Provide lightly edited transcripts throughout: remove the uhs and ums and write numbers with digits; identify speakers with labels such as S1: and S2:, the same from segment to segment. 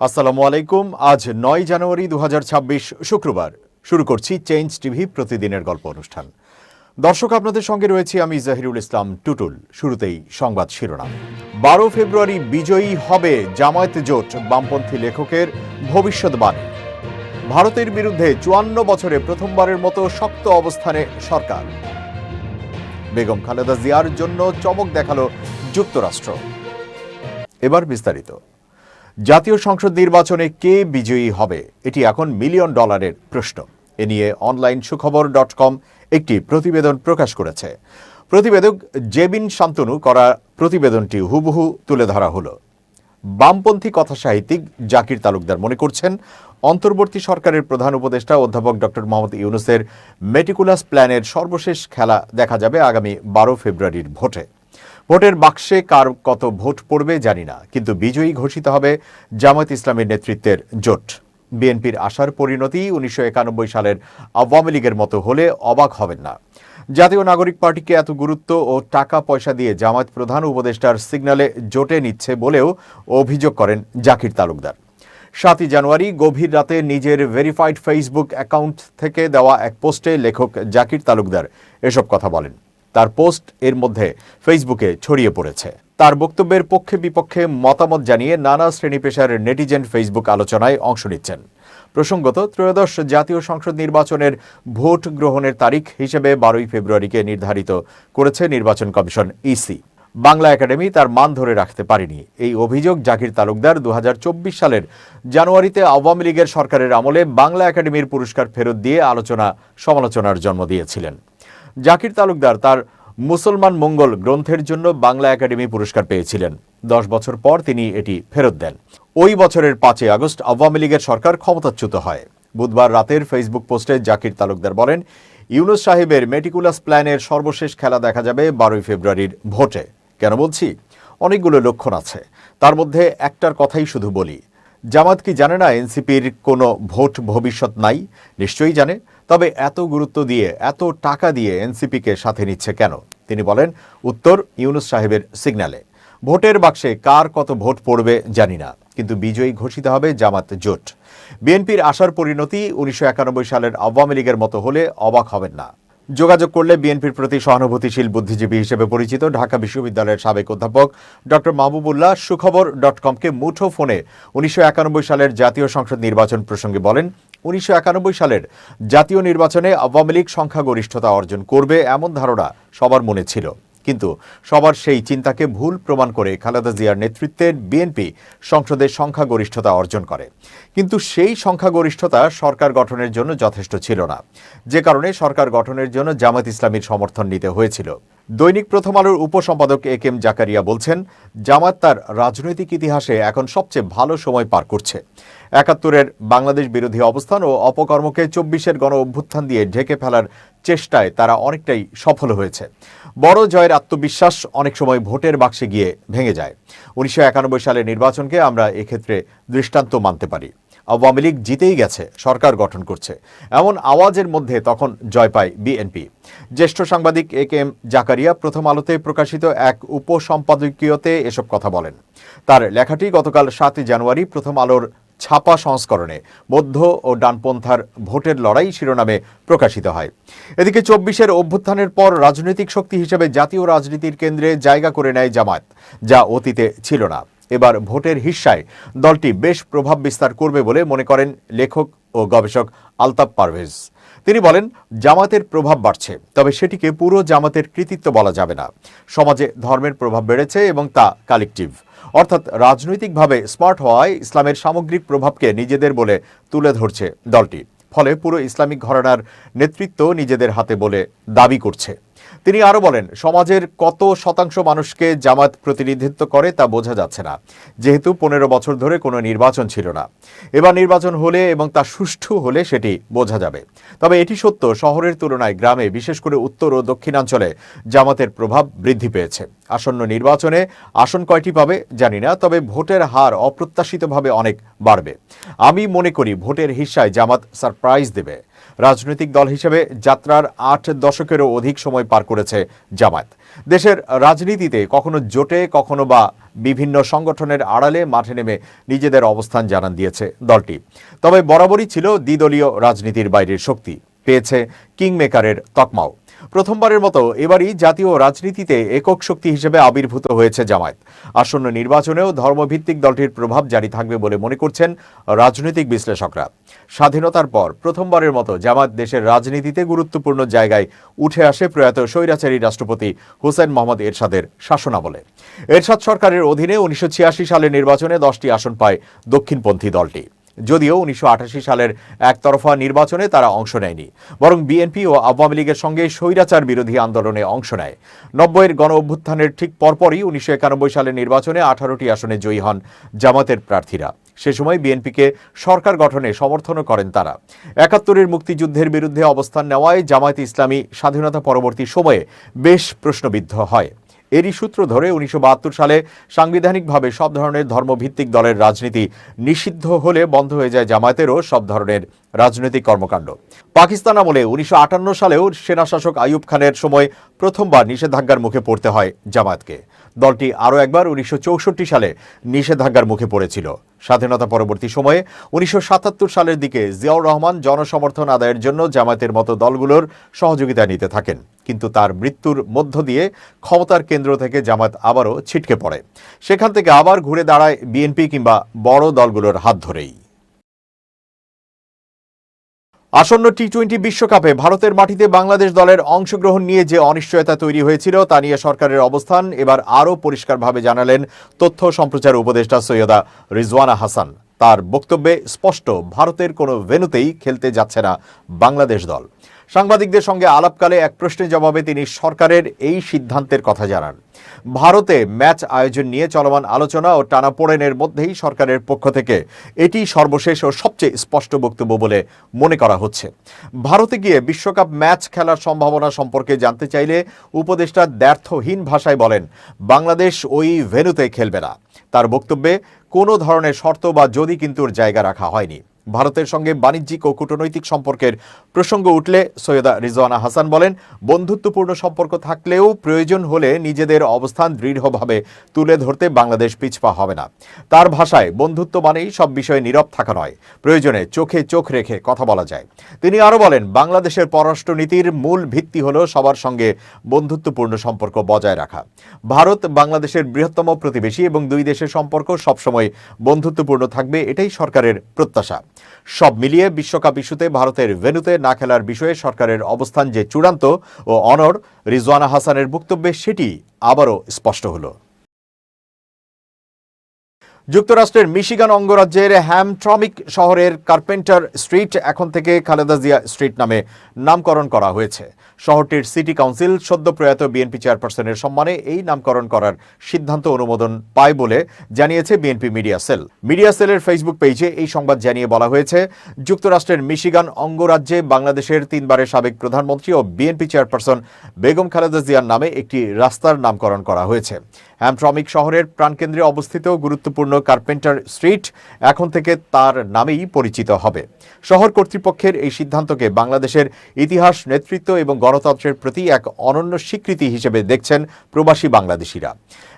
S1: আসসালামু আলাইকুম। আজ ৯ জানুয়ারি ২০২৬ শুক্রবার। শুরু করছি চেঞ্জ টিভি প্রতিদিনের গল্প অনুষ্ঠান। দর্শক, আপনাদের সঙ্গে রয়েছি আমি জাহিরুল ইসলাম টুটুল। শুরুতেই সংবাদ শিরোনাম। ১২ ফেব্রুয়ারি বিজয়ী হবে জামায়াত জোট, বামপন্থী লেখকের ভবিষ্যৎবাণী। ভারতের বিরুদ্ধে ৫৪ বছরে প্রথমবারের মতো শক্ত অবস্থানে সরকার। বেগম খালেদা জিয়ার জন্য চমক দেখালো যুক্তরাষ্ট্র। এবার বিস্তারিত। জাতীয় সংসদ নির্বাচনে কে বিজয়ী হবে, এটি এখন মিলিয়ন ডলারের প্রশ্ন। এ নিয়ে অনলাইন সুখবর.com একটি প্রতিবেদন প্রকাশ করেছে। প্রতিবেদক জেবিন শান্তনু করা প্রতিবেদনটি হুবহু তুলে ধরা হলো। বামপন্থী কথাসাহিত্যিক জাকির তালুকদার মনে করছেন, অন্তর্বর্তী সরকারের প্রধান উপদেষ্টা অধ্যাপক ডক্টর মোহাম্মদ ইউনূসের মেটিকুলাস প্ল্যানের সর্বশেষ খেলা দেখা যাবে আগামী ১২ ফেব্রুয়ারির ভোটে। ভোটের বাক্সে কার কত ভোট পড়বে জানি না, কিন্তু বিজয়ী ঘোষিত হবে জামায়াত ইসলামীর নেতৃত্বের জোট। বিএনপির আশার পরিণতি ১৯৯১ সালের আওয়ামী লীগের মতো হলে অবাক হবেন না। জাতীয় নাগরিক পার্টিকে এত গুরুত্ব ও টাকা পয়সা দিয়ে জামায়াত প্রধান উপদেষ্টার সিগন্যালে জোটে নিচ্ছে বলেও অভিযোগ করেন জাকির তালুকদার। ৭ই জানুয়ারি গভীর রাতে নিজের ভেরিফাইড ফেসবুক অ্যাকাউন্ট থেকে দেওয়া এক পোস্টে লেখক জাকির তালুকদার এসব কথা বলেন। তার পোস্ট এর মধ্যে ফেসবুকে ছড়িয়ে পড়েছে। তার বক্তব্যের পক্ষে বিপক্ষে মতামত জানিয়ে নানা শ্রেণী পেশার নেটিজেন ফেসবুক আলোচনায় অংশ নিচ্ছেন। প্রসঙ্গত, ত্রয়োদশ জাতীয় সংসদ নির্বাচনের ভোট গ্রহণের তারিখ হিসেবে ১২ই ফেব্রুয়ারিকে নির্ধারিত করেছে নির্বাচন কমিশন ইসি। বাংলা একাডেমি তার মান ধরে রাখতে পারেনি। এই অভিযোগ জাকির তালুকদার ২০২৪ সালের জানুয়ারিতে আওয়ামী লীগের সরকারের আমলে বাংলা একাডেমির পুরস্কার ফেরত দিয়ে আলোচনা সমালোচনার জন্ম দিয়েছিলেন। জাকির তালুকদার তার মুসলমান মঙ্গল গ্রন্থের জন্য বাংলা একাডেমি পুরস্কার পেয়েছিলেন। ১০ বছর পর তিনি এটি ফেরত দেন। ওই বছরের ৫ই আগস্ট আওয়ামী লীগের সরকার ক্ষমতাচ্যুত হয়। বুধবার রাতের ফেসবুক পোস্টে জাকির তালুকদার বলেন, ইউনূস সাহেবের মেটিকুলাস প্ল্যানের সর্বশেষ খেলা দেখা যাবে ১২ই ফেব্রুয়ারির ভোটে। কেন বলছি? অনেকগুলো লক্ষণ আছে, তার মধ্যে একটার কথাই শুধু বলি। জামাত কি জানে না এনসিপির কোনো ভোট ভবিষ্যৎ নাই? নিশ্চয়ই জানে। তবে এত গুরুত্ব দিয়ে, এত টাকা দিয়ে এনসিপিকে সাথে নিচ্ছে কেন? তিনি বলেন, উত্তর ইউনূস সাহেবের সিগন্যালে। ভোটের বাক্সে কার কত ভোট পড়বে জানি না, কিন্তু বিজয়ী ঘোষিত হবে জামাত জোট। বিএনপির আশার পরিণতি ১৯৯১ সালের আওয়ামী লীগের মতো হলে অবাক হবেন না। যোগাযোগ করলে বিএনপির প্রতি সহানুভূতিশীল বুদ্ধিজীবী হিসেবে পরিচিত ঢাকা বিশ্ববিদ্যালয়ের সাবেক অধ্যাপক ডক্টর মাহবুবুল্লাহ সুখবর.comকে মুঠো ফোনে ১৯৯১ সালের জাতীয় সংসদ নির্বাচন প্রসঙ্গে বলেন, ১৯৯১ সালের জাতীয় নির্বাচনে আওয়ামী লীগ সংখ্যাগরিষ্ঠতা অর্জন করবে এমন ধারণা সবার মনে ছিল, কিন্তু সবার সেই চিন্তাকে ভুল প্রমাণ করে খালেদা জিয়ার নেতৃত্বের বিএনপি সংসদে সংখ্যাগরিষ্ঠতা অর্জন করে। কিন্তু সেই সংখ্যাগরিষ্ঠতা সরকার গঠনের জন্য যথেষ্ট ছিল না, যে কারণে সরকার গঠনের জন্য জামায়াত ইসলামীর সমর্থন নিতে হয়েছিল। দৈনিক প্রথম আলোর উপসম্পাদক এ.কে.এম. জাকারিয়া বলছেন, জামায়াত তার রাজনৈতিক ইতিহাসে এখন সবচেয়ে ভালো সময় পার করছে। ৭১-এর বাংলাদেশ বিরোধী অবস্থান ও অপকর্মকে ২৪-এর গণ অভ্যুত্থান দিয়ে ঢেকে ফেলার চেষ্টায় তারা অনেকটাই সফল হয়েছে। বড় জয়ের আত্মবিশ্বাস অনেক সময় ভোটের বাক্সে গিয়ে ভেঙে যায়। ১৯৯১ সালের নির্বাচনকে আমরা এক্ষেত্রে দৃষ্টান্ত মানতে পারি। আওয়ামী লীগ জিতেই গেছে, সরকার গঠন করছে, এমন আওয়াজের মধ্যে তখন জয় পায় বিএনপি। জ্যেষ্ঠ সাংবাদিক এ.কে.এম. জাকারিয়া প্রথম আলোতে প্রকাশিত এক উপসম্পাদকীয়তে এসব কথা বলেন। তার লেখাটি গতকাল ৭ই জানুয়ারি প্রথম আলোর ছাপা সংস্করণে মধ্য ও ডানপন্থার ভোটের লড়াই শিরোনামে প্রকাশিত হয়। এদিকে ২৪-এর অভ্যুত্থানের পর রাজনৈতিক শক্তি হিসেবে জাতীয় রাজনীতির কেন্দ্রে জায়গা করে নেয় জামায়াত, যা অতীতে ছিল না। এবার ভোটের হিস্সায় দলটি বেশ প্রভাব বিস্তার করবে বলে মনে করেন লেখক ও গবেষক আলতাফ পারভেজ। তিনি বলেন, জামাতের প্রভাব বাড়ছে, তবে সেটিকে পুরো জামাতের কৃতিত্ব বলা যাবে না। সমাজে ধর্মের প্রভাব বেড়েছে এবং তা কালেকটিভ, অর্থাৎ রাজনৈতিকভাবে স্মার্ট হওয়ায় ইসলামের সামগ্রিক প্রভাবকে নিজেদের বলে তুলে ধরছে দলটি। ফলে পুরো ইসলামিক ঘরানার নেতৃত্ব নিজেদের হাতে বলে দাবি করছে। তিনি আরও বলেন, সমাজের কত শতাংশ মানুষকে জামাত প্রতিনিধিত্ব করে তা বোঝা যাচ্ছে না, যেহেতু ১৫ বছর ধরে কোনো নির্বাচন ছিল না। এবার নির্বাচন হলে এবং তা সুষ্ঠু হলে সেটি বোঝা যাবে। তবে এটি সত্য, শহরের তুলনায় গ্রামে, বিশেষ করে উত্তর ও দক্ষিণাঞ্চলে জামাতের প্রভাব বৃদ্ধি পেয়েছে। আসন্ন নির্বাচনে আসন কয়টি পাবে জানি না, তবে ভোটের হার অপ্রত্যাশিতভাবে অনেক বাড়বে। আমি মনে করি ভোটের হিস্সায় জামাত সারপ্রাইজ দেবে। রাজনৈতিক দল হিসেবে যাত্রার 8 দশকেরও অধিক সময় পার করেছে জামায়াত। দেশের রাজনীতিতে কখনো জোটে, কখনো বা বিভিন্ন সংগঠনের আড়ালে মাঠে নেমে নিজেদের অবস্থান জানান দিয়েছে দলটি। তবে বরাবরই ছিল দ্বিদলীয় রাজনীতির বাইরের শক্তি, পেয়েছে কিংমেকারের তকমাও। প্রথমবারের মতো এবারই জাতীয় রাজনীতিতে একক শক্তি হিসেবে আবির্ভূত হয়েছে জামায়াত। আসন্ন নির্বাচনেও ধর্মভিত্তিক দলটির প্রভাব জারি থাকবে বলে মনে করছেন রাজনৈতিক বিশ্লেষকরা। স্বাধীনতার পর প্রথমবারের মতো জামায়াত দেশের রাজনীতিতে গুরুত্বপূর্ণ জায়গায় উঠে আসে প্রয়াত স্বৈরাচারী রাষ্ট্রপতি হুসেইন মোহাম্মদ এরশাদের শাসনামলে। এরশাদ সরকারের অধীনে 1986 সালের নির্বাচনে 10টি আসন পায় দক্ষিণপন্থী দলটি। যদিও 1988 সালের একতরফা নির্বাচনে তারা অংশ নেয়নি, বরং বিএনপি ও আওয়ামী লীগের সঙ্গে স্বৈরাচার বিরোধী আন্দোলনে অংশ নেয়। 90-এর গণ অভ্যুত্থানের ঠিক পরপরই 1991 সালের নির্বাচনে 18টি আসনে জয়ী হন জামায়াতের প্রার্থীরা। সে সময় বিএনপিকে সরকার গঠনে সমর্থনও করেন তারা। 71-এর মুক্তিযুদ্ধের বিরুদ্ধে অবস্থান নেওয়ায় জামায়াত ইসলামী স্বাধীনতা পরবর্তী সময়ে বেশ প্রশ্নবিদ্ধ হয়। এরই সূত্র ধরে 1972 সালে সাংবিধানিকভাবে সব ধরনের ধর্মভিত্তিক দলের রাজনীতি নিষিদ্ধ হলে বন্ধ হয়ে যায় জামায়াতেরও সব ধরনের রাজনৈতিক কর্মকাণ্ড। পাকিস্তান আমলে 1958 সালেও সেনাশাসক আইয়ুব খানের সময় প্রথমবার নিষেধাজ্ঞার মুখে পড়তে হয় জামায়াতকে। দলটি আরও একবার 1964 সালে নিষেধাজ্ঞার মুখে পড়েছিল। স্বাধীনতা পরবর্তী সময়ে 1977 সালের দিকে জিয়াউর রহমান জনসমর্থন আদায়ের জন্য জামায়াতের মতো দলগুলোর সহযোগিতা নিতে থাকেন, কিন্তু তার মৃত্যুর মধ্য দিয়ে ক্ষমতার কেন্দ্র থেকে জামায়াত আবারও ছিটকে পড়ে। সেখান থেকে আবার ঘুরে দাঁড়ায় বিএনপি কিংবা বড় দলগুলোর হাত ধরেই। আসন্ন টি-20 বিশ্বকাপে ভারতের মাটিতে বাংলাদেশ দলের অংশগ্রহণ নিয়ে যে অনিশ্চয়তা তৈরি হয়েছিল তা নিয়ে সরকারের অবস্থান এবার আরও পরিষ্কারভাবে জানালেন তথ্য সম্প্রচার উপদেষ্টা সৈয়দা রিজওয়ানা হাসান। তার বক্তব্যে স্পষ্ট, ভারতের কোনো ভেন্যুতেই খেলতে যাচ্ছে না বাংলাদেশ দল। সাংবাদিকদের সঙ্গে আলাপকালে এক প্রশ্নের জবাবে তিনি সরকারের এই সিদ্ধান্তের কথা জানান। ভারতে ম্যাচ আয়োজন নিয়ে চলমান আলোচনা ও টানাপোড়েনের মধ্যেই সরকারের পক্ষ থেকে এটি সর্বশেষ ও সবচেয়ে স্পষ্ট বক্তব্য বলে মনে করা হচ্ছে। ভারতে গিয়ে বিশ্বকাপ ম্যাচ খেলার সম্ভাবনা সম্পর্কে জানতে চাইলে উপদেষ্টা দ্ব্যর্থহীন ভাষায় বলেন, বাংলাদেশ ওই ভেন্যুতে খেলবে না। তার বক্তব্যে কোনো ধরনের শর্ত বা যদি কিন্তুর জায়গা রাখা হয়নি। ভারতের সঙ্গে বাণিজ্যিক ও কূটনৈতিক সম্পর্কের প্রসঙ্গ উঠলে সৈয়দা রিজওয়ানা হাসান বলেন, বন্ধুত্বপূর্ণ সম্পর্ক থাকলেও প্রয়োজন হলে নিজেদের অবস্থান দৃঢ়ভাবে তুলে ধরতে বাংলাদেশ পিছপা হবে না। তার ভাষায়, বন্ধুত্ব মানেই সব বিষয়ে নীরব থাকা নয়, প্রয়োজনে চোখে চোখ রেখে কথা বলা যায়। তিনি আরও বলেন, বাংলাদেশের পররাষ্ট্রনীতির মূল ভিত্তি হল সবার সঙ্গে বন্ধুত্বপূর্ণ সম্পর্ক বজায় রাখা। ভারত বাংলাদেশের বৃহত্তম প্রতিবেশী এবং দুই দেশের সম্পর্ক সবসময় বন্ধুত্বপূর্ণ থাকবে, এটাই সরকারের প্রত্যাশা। সব মিলিয়ে বিশ্বকাপ ইস্যুতে ভারতের ভেন্যুতে না খেলার বিষয়ে সরকারের অবস্থান যে চূড়ান্ত ও অনড়, রিজওয়ানা হাসানের বক্তব্যে সেটি আবারও স্পষ্ট হল। যুক্তরাষ্ট্রের মিশিগান অঙ্গরাজ্যের হ্যামট্রমিক শহরের কার্পেন্টার স্ট্রিট এখন থেকে খালেদা জিয়া স্ট্রিট নামে নামকরণ করা হয়েছে। শহরটির সিটি কাউন্সিল সদ্য প্রয়াত বিএনপি চেয়ারপারসনের সম্মানে এই নামকরণ করার সিদ্ধান্ত অনুমোদন পায় বলে জানিয়েছে বিএনপি মিডিয়া সেল। মিডিয়া সেলের ফেসবুক পেজে এই সংবাদ জানিয়ে বলা হয়েছে, যুক্তরাষ্ট্রের মিশিগান অঙ্গরাজ্যে বাংলাদেশের 3বারের সাবেক প্রধানমন্ত্রী ও বিএনপি চেয়ারপারসন বেগম খালেদা জিয়ার নামে একটি রাস্তার নামকরণ করা হয়েছে। হ্যামট্রমিক শহরের প্রাণকেন্দ্রে অবস্থিত গুরুত্বপূর্ণ কার্পেন্টার স্ট্রিট এখন থেকে তার নামেই পরিচিত হবে। শহর কর্তৃপক্ষের এই সিদ্ধান্তকে বাংলাদেশের ইতিহাস, নেতৃত্ব এবং গণতন্ত্রের প্রতি এক অনন্য স্বীকৃতি হিসেবে দেখছেন প্রবাসী বাংলাদেশিরা।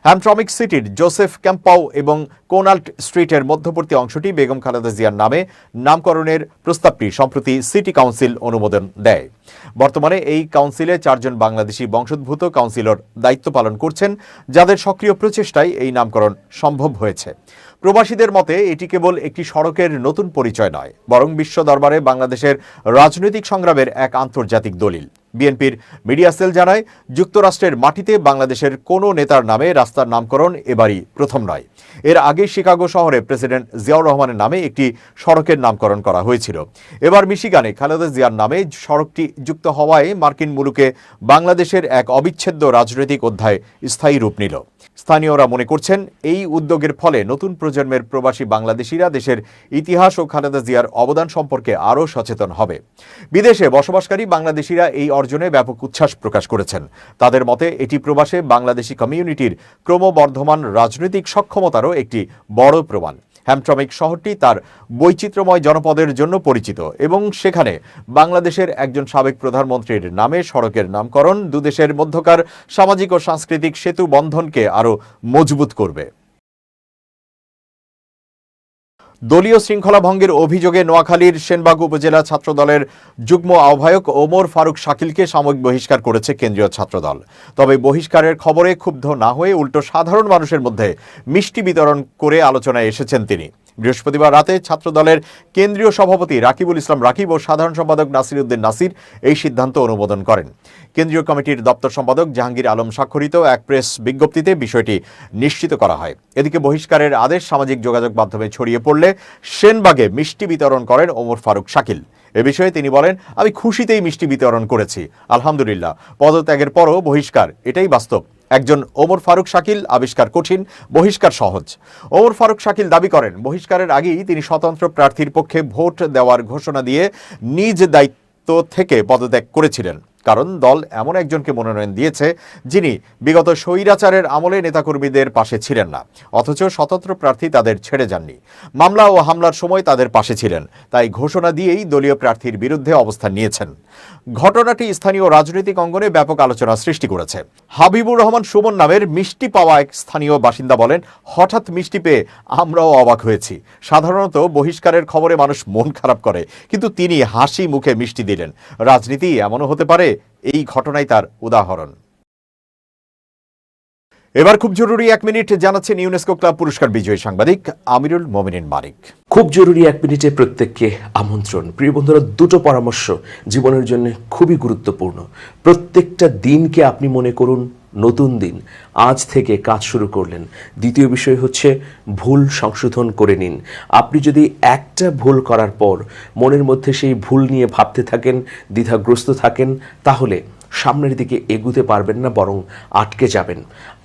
S1: হ্যামট্রমিক সিটির জোসেফ ক্যাম্পাউ এবং কোনাল্ট স্ট্রিটের মধ্যবর্তী অংশটি বেগম খালেদা জিয়ার নামে নামকরণের প্রস্তাবটি সম্প্রতি সিটি কাউন্সিল অনুমোদন দেয়। বর্তমানে এই কাউন্সিলে 4 জন বাংলাদেশি বংশোদ্ভূত কাউন্সিলর দায়িত্ব পালন করছেন, যাদের সক্রিয় প্রচেষ্টায় এই নামকরণ সম্ভব হয়েছে। প্রবাসীদের মতে এটি কেবল একটি সড়কের নতুন পরিচয় নয়, বরং বিশ্ব দরবারে বাংলাদেশের রাজনৈতিক সংগ্রামের এক আন্তর্জাতিক দলিল। বিএনপির মিডিয়া সেল জানায়, যুক্তরাষ্ট্রের মাটিতে বাংলাদেশের কোনো নেতার নামে রাস্তার নামকরণ এবারই প্রথম নয়। এর আগে শিকাগো শহরে প্রেসিডেন্ট জিয়াউর রহমানের নামে একটি সড়কের নামকরণ করা হয়েছিল। এবার মিশিগানে খালেদা জিয়ার নামে সড়কটি যুক্ত হওয়ায় মার্কিন মুলুকে বাংলাদেশের এক অবিচ্ছেদ্য রাজনৈতিক অধ্যায় স্থায়ী রূপ নিল। স্থানীয়রা মনে করছেন, এই উদ্যোগের ফলে নতুন প্রজন্মের প্রবাসী বাংলাদেশিরা দেশের ইতিহাস ও খালেদা জিয়ার অবদান সম্পর্কে আরও সচেতন হবে। বিদেশে বসবাসকারী বাংলাদেশিরা এই অর্জনে ব্যাপক উচ্ছ্বাস প্রকাশ করেছেন। তাদের মতে এটি প্রবাসে বাংলাদেশি কমিউনিটির ক্রমবর্ধমান রাজনৈতিক সক্ষমতারও একটি বড় প্রমাণ। হ্যামট্রমিক শহরটি তার বৈচিত্র্যময় জনপদের জন্য পরিচিত এবং সেখানে বাংলাদেশের একজন সাবেক প্রধানমন্ত্রীর নামে সড়কের নামকরণ দুদেশের মধ্যকার সামাজিক ও সাংস্কৃতিক সেতু বন্ধনকে আরও মজবুত করবে। দলীয় শৃঙ্খলা ভঙ্গের অভিযোগে নোয়াখালীর সেনবাগ উপজেলা ছাত্রদলের যুগ্ম আহ্বায়ক ওমর ফারুক শাকিলকে সাময়িক বহিষ্কার করেছে কেন্দ্রীয় ছাত্রদল। তবে বহিষ্কারের খবরে ক্ষুব্ধ না হয়ে উল্টো সাধারণ মানুষের মধ্যে মিষ্টি বিতরণ করে আলোচনায় এসেছেন তিনি। বৃহস্পতিবার রাতে ছাত্রদলের কেন্দ্রীয় সভাপতি রাকিবুল ইসলাম রাকিব ও সাধারণ সম্পাদক নাসির উদ্দিন নাসির এই সিদ্ধান্ত অনুমোদন করেন। কেন্দ্রীয় কমিটির দপ্তর সম্পাদক জাহাঙ্গীর আলম স্বাক্ষরিত এক প্রেস বিজ্ঞপ্তিতে বিষয়টি নিশ্চিত করা হয়। এদিকে বহিষ্কারের আদেশ সামাজিক যোগাযোগ মাধ্যমে ছড়িয়ে পড়লে সেনবাগে মিষ্টি বিতরণ করেন ওমর ফারুক শাকিল। এ বিষয়ে তিনি বলেন, আমি খুশিতেই মিষ্টি বিতরণ করেছি, আলহামদুলিল্লাহ। পদত্যাগের পরও বহিষ্কার, এটাই বাস্তব। একজন ওমর ফারুক শাকিল, আবিষ্কার কঠিন, বহিষ্কার সহজ। ওমর ফারুক শাকিল দাবি করেন, বহিষ্কারের আগেই তিনি স্বতন্ত্র প্রার্থীর পক্ষে ভোট দেওয়ার ঘোষণা দিয়ে নিজ দায়িত্ব থেকে পদত্যাগ করেছিলেন, কারণ দল এমন একজনকে মনোনয়ন দিয়েছে যিনি বিগত স্বৈরাচারের আমলে নেতাকর্মীদের পাশে ছিলেন না, অথচ স্বতন্ত্র প্রার্থী তাদের ছেড়ে যাননি। মামলা ও হামলার সময় তাদের পাশে ছিলেন, তাই ঘোষণা দিয়েই দলীয় প্রার্থীর বিরুদ্ধে অবস্থান নিয়েছেন। ঘটনাটি স্থানীয় রাজনৈতিক অঙ্গনে ব্যাপক আলোচনা সৃষ্টি করেছে। হাবিবুর রহমান সুমন নামের মিষ্টি পাওয়া এক স্থানীয় বাসিন্দা বলেন, হঠাৎ মিষ্টি পেয়ে আমরাও অবাক হয়েছি। সাধারণত বহিষ্কারের খবরে মানুষ মন খারাপ করে, কিন্তু তিনি হাসি মুখে মিষ্টি দিলেন। রাজনীতি এমনও হতে পারে, এই ঘটনাই তার উদাহরণ। এবার খুব জরুরি 1 মিনিট জানাচ্ছেন ইউনেস্কো ক্লাব পুরস্কার বিজয়ী সাংবাদিক আমিরুল মোমিনিন মানিক।
S2: খুব জরুরি 1 মিনিটে প্রত্যেককে আমন্ত্রণ। প্রিয় বন্ধুরা, দুটো পরামর্শ জীবনের জন্য খুবই গুরুত্বপূর্ণ। প্রত্যেকটা দিনকে আপনি মনে করুন নতুন দিন, আজ থেকে কাজ শুরু করলেন। দ্বিতীয় বিষয় হচ্ছে ভুল সংশোধন করে নিন। আপনি যদি একটা ভুল করার পর মনের মধ্যে সেই ভুল নিয়ে ভাবতে থাকেন, দ্বিধাগ্রস্ত থাকেন, তাহলে সামনের দিকে এগুতে পারবেন না, বরং আটকে যাবেন।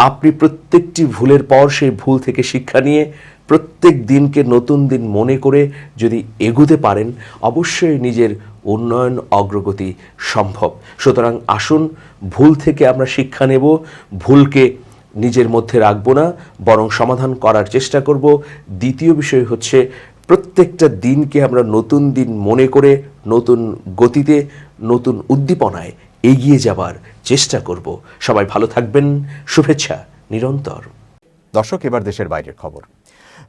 S2: আপনি প্রত্যেকটি ভুলের পর সেই ভুল থেকে শিক্ষা নিয়ে প্রত্যেক দিনকে নতুন দিন মনে করে যদি এগুতে পারেন, অবশ্যই নিজের উন্নয়ন অগ্রগতি সম্ভব। সুতরাং আসুন, ভুল থেকে আমরা শিক্ষা নেব, ভুলকে নিজের মধ্যে রাখবো না, বরং সমাধান করার চেষ্টা করব। দ্বিতীয় বিষয় হচ্ছে প্রত্যেকটা দিনকে আমরা নতুন দিন মনে করে নতুন গতিতে, নতুন উদ্দীপনায় এগিয়ে যাবার চেষ্টা করব। সবাই ভালো থাকবেন, শুভেচ্ছা নিরন্তর।
S1: দর্শক, এবার দেশের বাইরের খবর।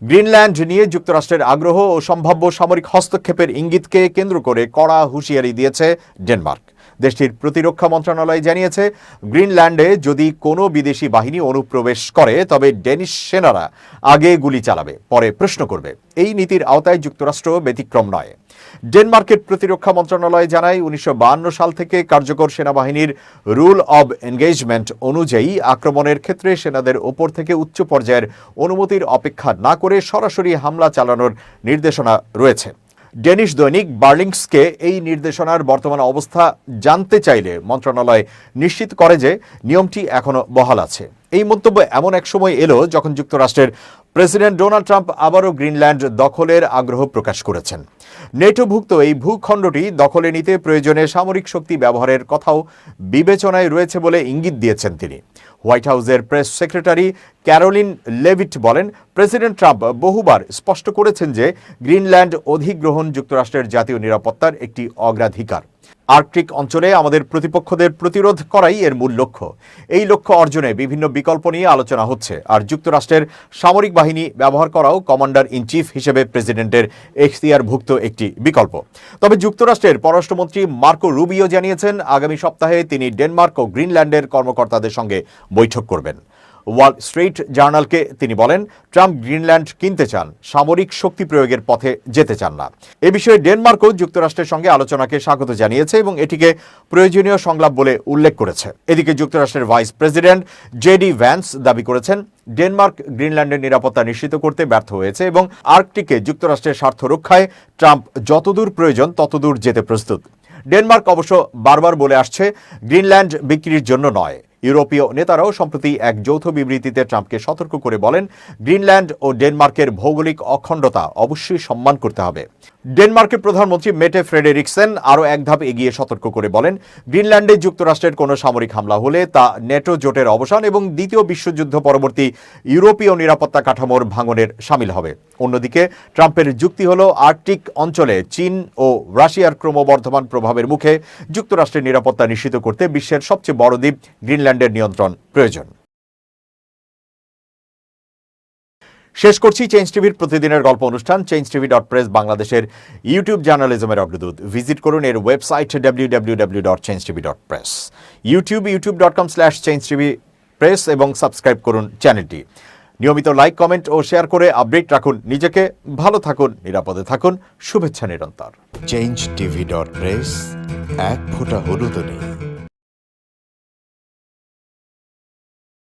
S1: গ্রিনল্যান্ড নিয়ে যুক্তরাষ্ট্রের আগ্রহ ও সম্ভাব্য সামরিক হস্তক্ষেপের ইঙ্গিতকে কেন্দ্র করে কড়া হুঁশিয়ারি দিয়েছে ডেনমার্ক। দেশটির প্রতিরক্ষা মন্ত্রণালয় জানিয়েছে, গ্রিনল্যান্ডে যদি কোনো বিদেশি বাহিনী অনুপ্রবেশ করে তবে ডেনিশ সেনারা আগে গুলি চালাবে, পরে প্রশ্ন করবে। এই নীতির আওতায় যুক্তরাষ্ট্র ব্যতিক্রম নয়। ডেনমার্কের প্রতিরক্ষা মন্ত্রণালয় জানায়, 1952 সাল থেকে কার্যকর সেনাবাহিনীর রুল অব এনগেজমেন্ট অনুযায়ী আক্রমণের ক্ষেত্রে সেনাদের ওপর থেকে উচ্চ পর্যায়ের অনুমতির অপেক্ষা না করে সরাসরি হামলা চালানোর নির্দেশনা রয়েছে। ডেনিশ দৈনিক বার্লিংসকে এই নির্দেশনার বর্তমান অবস্থা জানতে চাইলে মন্ত্রণালয় নিশ্চিত করে যে নিয়মটি এখনো বহাল আছে। এই মন্তব্য এমন এক সময় এলো যখন যুক্তরাষ্ট্রের প্রেসিডেন্ট ডোনাল্ড ট্রাম্প আবারও গ্রিনল্যান্ড দখলের আগ্রহ প্রকাশ করেছেন। নেটোভুক্ত এই ভূখণ্ডটি দখলে নিতে প্রয়োজনে সামরিক শক্তি ব্যবহারের কথাও বিবেচনায় রয়েছে বলে ইঙ্গিত দিয়েছেন তিনি। হোয়াইট হাউসের প্রেস সেক্রেটারি ক্যারোলিন লেভিট বলেন, প্রেসিডেন্ট ট্রাম্প বহুবার স্পষ্ট করেছেন যে গ্রিনল্যান্ড অধিগ্রহণ যুক্তরাষ্ট্রের জাতীয় নিরাপত্তার একটি অগ্রাধিকার। আর্কটিক অঞ্চলে আমাদের প্রতিপক্ষদের প্রতিরোধ করাই এর মূল লক্ষ্য। এই লক্ষ্য অর্জনে বিভিন্ন বিকল্প নিয়ে আলোচনা হচ্ছে, আর যুক্তরাষ্ট্রের সামরিক বাহিনী ব্যবহার করাও কমান্ডার ইন চিফ হিসেবে প্রেসিডেন্টের এখতিয়ারভুক্ত একটি বিকল্প। তবে যুক্তরাষ্ট্রের পররাষ্ট্রমন্ত্রী মার্কো রুবিও জানিয়েছেন, আগামী সপ্তাহে তিনি ডেনমার্ক ও গ্রিনল্যান্ডের কর্মকর্তাদের সঙ্গে বৈঠক করবেন। ওয়াল স্ট্রিট জার্নালকে তিনি বলেন, ট্রাম্প গ্রিনল্যান্ড কিনতে চান, সামরিক শক্তি প্রয়োগের পথে যেতে চান না। এ বিষয়ে ডেনমার্কও যুক্তরাষ্ট্রের সঙ্গে আলোচনাকে স্বাগত জানিয়েছে এবং এটিকে প্রয়োজনীয় সংলাপ বলে উল্লেখ করেছে। এদিকে যুক্তরাষ্ট্রের ভাইস প্রেসিডেন্ট জেডি ভ্যান্স দাবি করেছেন, ডেনমার্ক গ্রিনল্যান্ডের নিরাপত্তা নিশ্চিত করতে ব্যর্থ হয়েছে এবং আর্কটিকে যুক্তরাষ্ট্রের স্বার্থ রক্ষায় ট্রাম্প যতদূর প্রয়োজন ততদূর যেতে প্রস্তুত। ডেনমার্ক অবশ্য বারবার বলে আসছে, গ্রিনল্যান্ড বিক্রির জন্য নয়, ইউরোপীয় নেতারাও সম্প্রতি এক যৌথ বিবৃতিতে ট্রাম্পকে সতর্ক করে বলেন, গ্রিনল্যান্ড ও ডেনমার্কের ভৌগোলিক অখণ্ডতা অবশ্যই সম্মান করতে হবে। ডেনমার্কের প্রধানমন্ত্রী মেটে ফ্রেডেরিকসেন আরও এক ধাপ এগিয়ে সতর্ক করে বলেন, গ্রিনল্যান্ডে যুক্তরাষ্ট্রের কোনো সামরিক হামলা হলে তা নেটো জোটের অবসান এবং দ্বিতীয় বিশ্বযুদ্ধ পরবর্তী ইউরোপীয় নিরাপত্তা কাঠামোর ভাঙনের শামিল হবে। অন্যদিকে ট্রাম্পের যুক্তি হল, আর্কটিক অঞ্চলে চীন ও রাশিয়ার ক্রমবর্ধমান প্রভাবের মুখে যুক্তরাষ্ট্রের নিরাপত্তা নিশ্চিত করতে বিশ্বের সবচেয়ে বড় দ্বীপ গ্রিনল্যান্ডের নিয়ন্ত্রণ প্রয়োজন। শেষ করছি চেঞ্জ টিভির প্রতিদিনের গল্প অনুষ্ঠান। changetv.press বাংলাদেশের ইউটিউব জার্নালিজমের অগ্রদূত। ভিজিট করুন এর ওয়েবসাইট www.changetv.press, youtube.com/changetv press এবং সাবস্ক্রাইব করুন চ্যানেলটি। নিয়মিত লাইক, কমেন্ট ও শেয়ার করে আপডেট রাখুন নিজেকে। ভালো থাকুন, নিরাপদে থাকুন। শুভেচ্ছা নিরন্তর।
S3: changetv.press, এক ফোঁটা হলুদও নেই।